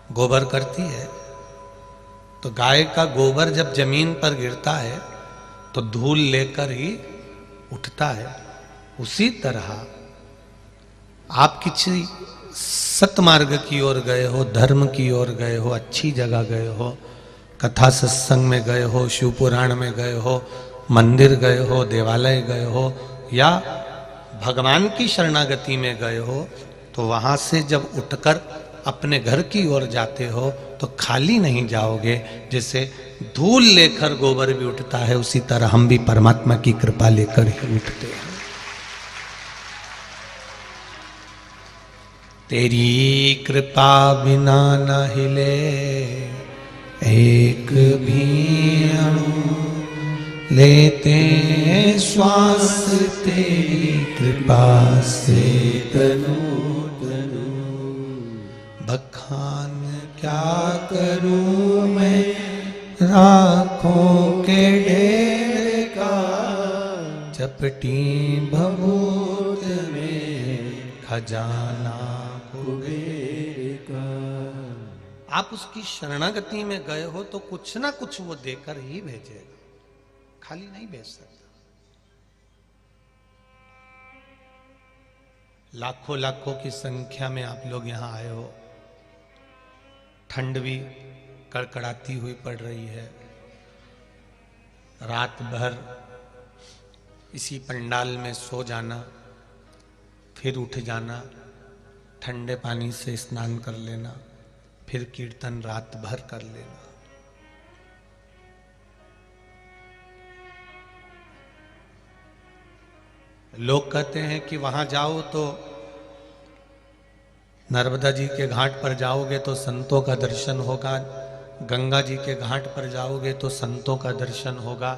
गोबर करती है, तो गाय का गोबर जब जमीन पर गिरता है तो धूल लेकर ही उठता है। उसी तरह आप किसी सतमार्ग की ओर गए हो, धर्म की ओर गए हो, अच्छी जगह गए हो, कथा सत्संग में गए हो, शिव पुराण में गए हो, मंदिर गए हो, देवालय गए हो, या भगवान की शरणागति में गए हो, तो वहां से जब उठकर अपने घर की ओर जाते हो तो खाली नहीं जाओगे। जैसे धूल लेकर गोबर भी उठता है, उसी तरह हम भी परमात्मा की कृपा लेकर ही उठते हैं। तेरी कृपा बिना न हिले एक भी अणु, लेते श्वास तेरी कृपा से तनु तनु। बखान क्या करूं मैं राखों के ढेर का, चपटी भभूत में खजाना कुबेर का। आप उसकी शरणागति में गए हो तो कुछ ना कुछ वो देकर ही भेजेगा, खाली नहीं भेज सकता। लाखों लाखों की संख्या में आप लोग यहां आए हो, ठंड भी कड़कड़ाती हुई पड़ रही है, रात भर इसी पंडाल में सो जाना, फिर उठ जाना, ठंडे पानी से स्नान कर लेना, फिर कीर्तन रात भर कर लेना। लोग कहते हैं कि वहां जाओ तो नर्मदा जी के घाट पर जाओगे तो संतों का दर्शन होगा, गंगा जी के घाट पर जाओगे तो संतों का दर्शन होगा,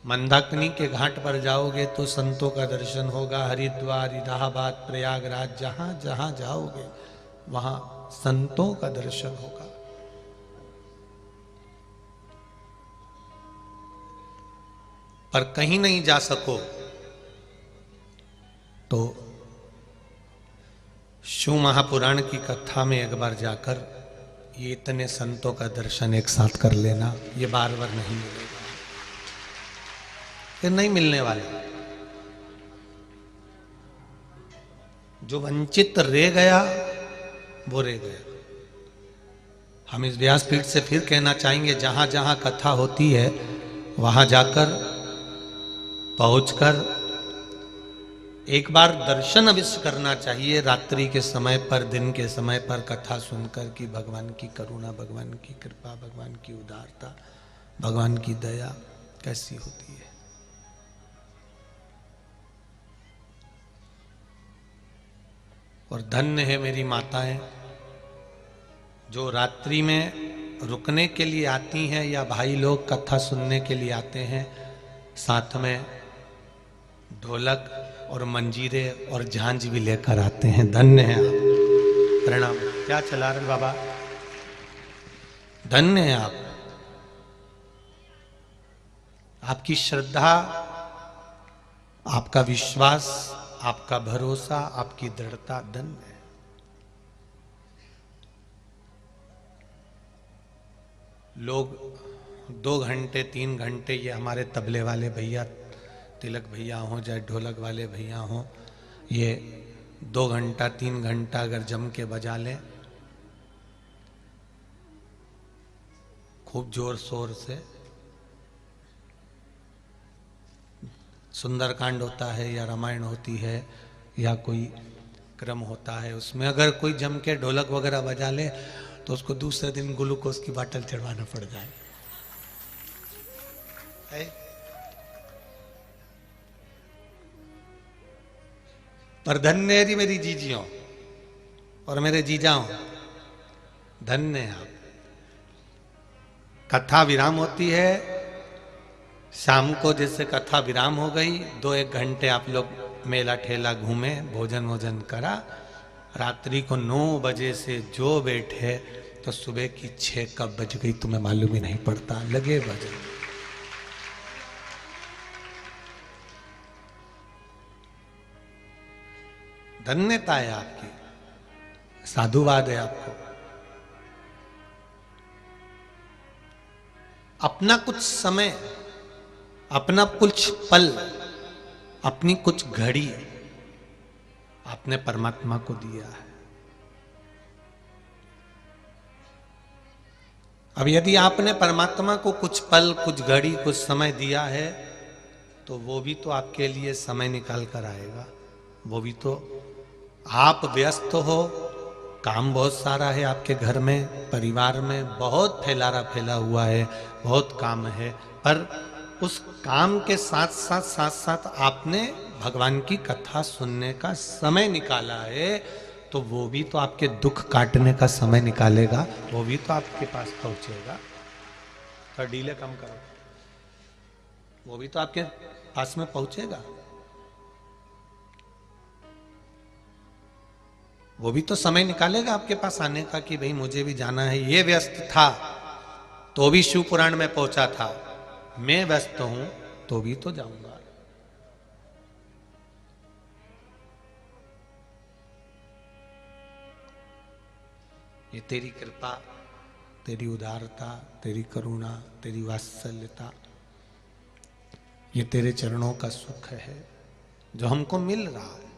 मंदाकिनी के घाट पर जाओगे तो संतों का दर्शन होगा, हरिद्वार, इलाहाबाद, प्रयागराज, जहां जहां जाओगे वहां संतों का दर्शन होगा। पर कहीं नहीं जा सको तो शिव महापुराण की कथा में एक बार जाकर ये इतने संतों का दर्शन एक साथ कर लेना, ये बार बार नहीं मिलेगा, फिर नहीं मिलने वाला। जो वंचित रह गया वो रह गया। हम इस व्यासपीठ से फिर कहना चाहेंगे, जहां जहां कथा होती है वहां जाकर पहुंचकर एक बार दर्शन अवश्य करना चाहिए। रात्रि के समय पर, दिन के समय पर कथा सुनकर कि भगवान की करुणा, भगवान की कृपा, भगवान की उदारता, भगवान की दया कैसी होती है। और धन्य है मेरी माताएं जो रात्रि में रुकने के लिए आती हैं, या भाई लोग कथा सुनने के लिए आते हैं, साथ में ढोलक और मंजीरे और झांझ भी लेकर आते हैं। धन्य है आप, प्रणाम। क्या चला रहे बाबा, धन्य है आप। आपकी श्रद्धा, आपका विश्वास, आपका भरोसा, आपकी दृढ़ता धन्य है। लोग 2 घंटे 3 घंटे, ये हमारे तबले वाले भैया, तिलक भैया हों चाहे ढोलक वाले भैया हों, ये 2 घंटा 3 घंटा अगर जम के बजा लें खूब जोर शोर से, सुंदरकांड होता है या रामायण होती है या कोई क्रम होता है, उसमें अगर कोई जम के ढोलक वगैरह बजा ले तो उसको दूसरे दिन ग्लूकोज की बाटल चढ़वाना पड़ जाए। पर धन्य है मेरी जीजियों और मेरे जीजाओं, धन्य है आप। कथा विराम होती है शाम को, जैसे कथा विराम हो गई, 2-1 घंटे आप लोग मेला ठेला घूमे, भोजन वोजन करा, रात्रि को 9 बजे से जो बैठे तो सुबह की 6 कब बज गई तुम्हें मालूम ही नहीं पड़ता, लगे बजे। धन्यता है आपकी। साधुवाद है आपको। अपना कुछ समय, अपना कुछ पल, अपनी कुछ घड़ी आपने परमात्मा को दिया है। अब यदि आपने परमात्मा को कुछ पल, कुछ घड़ी, कुछ समय दिया है, तो वो भी तो आपके लिए समय निकाल कर आएगा। वो भी तो, आप व्यस्त हो, काम बहुत सारा है आपके घर में, परिवार में बहुत फैला हुआ है, बहुत काम है, पर उस काम के साथ साथ आपने भगवान की कथा सुनने का समय निकाला है, तो वो भी तो आपके दुख काटने का समय निकालेगा, वो भी तो आपके पास पहुंचेगा। तो डीले कम करो, वो भी तो आपके पास में पहुंचेगा। वो भी तो समय निकालेगा आपके पास आने का कि भाई मुझे भी जाना है। ये व्यस्त था तो भी शिव पुराण में पहुंचा था, मैं व्यस्त हूं तो भी तो जाऊंगा। ये तेरी कृपा, तेरी उदारता, तेरी करुणा, तेरी वात्सल्यता, ये तेरे चरणों का सुख है जो हमको मिल रहा है।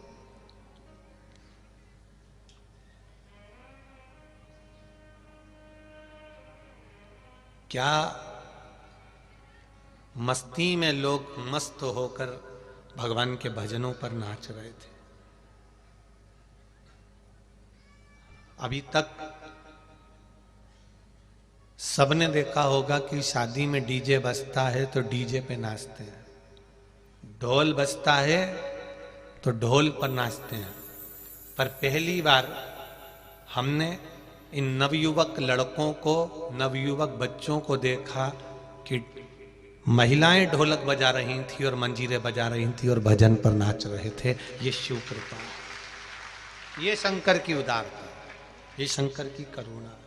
क्या मस्ती में लोग मस्त होकर भगवान के भजनों पर नाच रहे थे। अभी तक सबने देखा होगा कि शादी में डीजे बजता है तो डीजे पे नाचते हैं, ढोल बजता है तो ढोल पर नाचते हैं। पर पहली बार हमने इन नवयुवक लड़कों को, नवयुवक बच्चों को देखा कि महिलाएं ढोलक बजा रही थी और मंजीरे बजा रही थी और भजन पर नाच रहे थे। ये शिव कृपा, ये शंकर की उदारता, ये शंकर की करुणा।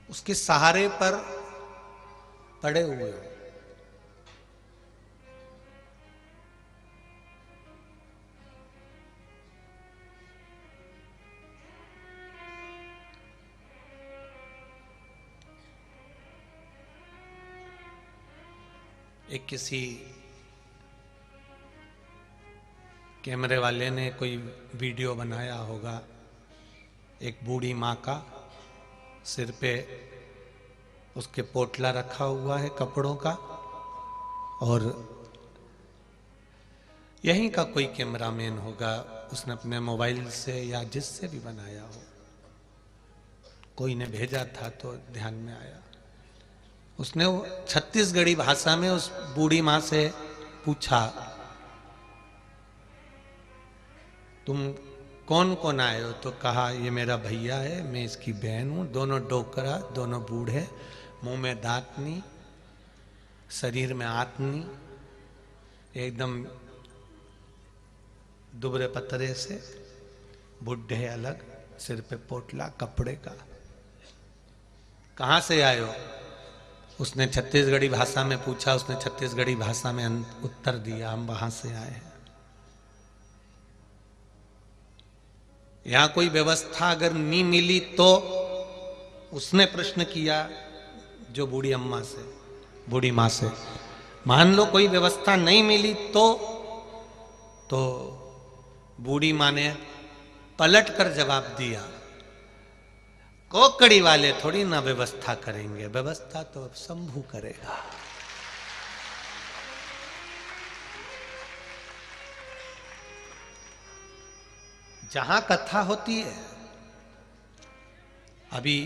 उसके सहारे पर पड़े हुए हो। एक किसी कैमरे वाले ने कोई वीडियो बनाया होगा, एक बूढ़ी माँ का सिर पे उसके पोटला रखा हुआ है कपड़ों का, और यहीं का कोई कैमरामैन होगा, उसने अपने मोबाइल से या जिससे भी बनाया हो, कोई ने भेजा था तो ध्यान में आया। उसने वो छत्तीसगढ़ी भाषा में उस बूढ़ी माँ से पूछा, तुम कौन कौन आए हो? तो कहा ये मेरा भैया है, मैं इसकी बहन हूं, दोनों डोकरा, दोनों बूढ़े, मुंह में दांत नहीं, शरीर में आत नहीं, एकदम दुबरे पतरे से, बुढ़े अलग, सिर पे पोटला कपड़े का। कहां से आए हो? उसने छत्तीसगढ़ी भाषा में पूछा, उसने छत्तीसगढ़ी भाषा में उत्तर दिया, हम वहां से आए हैं। यहां कोई व्यवस्था अगर नहीं मिली तो, उसने प्रश्न किया जो बूढ़ी अम्मा से, बूढ़ी मां से, मान लो कोई व्यवस्था नहीं मिली तो बूढ़ी मां ने पलट कर जवाब दिया, कोकड़ी वाले थोड़ी ना व्यवस्था करेंगे, व्यवस्था तो अब शंभू करेगा। जहां कथा होती है, अभी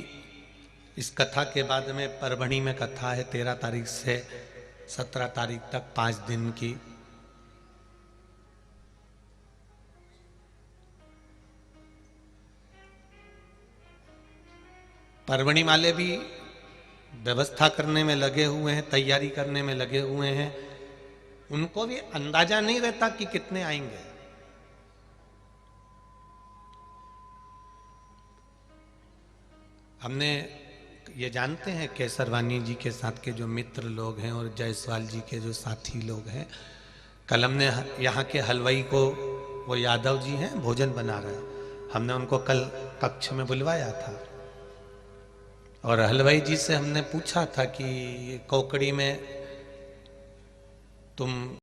इस कथा के बाद में परभणी में कथा है 13 तारीख से 17 तारीख तक 5 दिन की। परभणी वाले भी व्यवस्था करने में लगे हुए हैं, तैयारी करने में लगे हुए हैं। उनको भी अंदाजा नहीं रहता कि कितने आएंगे। हमने ये जानते हैं केसरवानी जी के साथ के जो मित्र लोग हैं और जायसवाल जी के जो साथी लोग हैं, कल हमने यहाँ के हलवाई को, वो यादव जी हैं, भोजन बना रहे हैं, हमने उनको कल कक्ष में बुलवाया था और हलवाई जी से हमने पूछा था कि कोकड़ी में तुम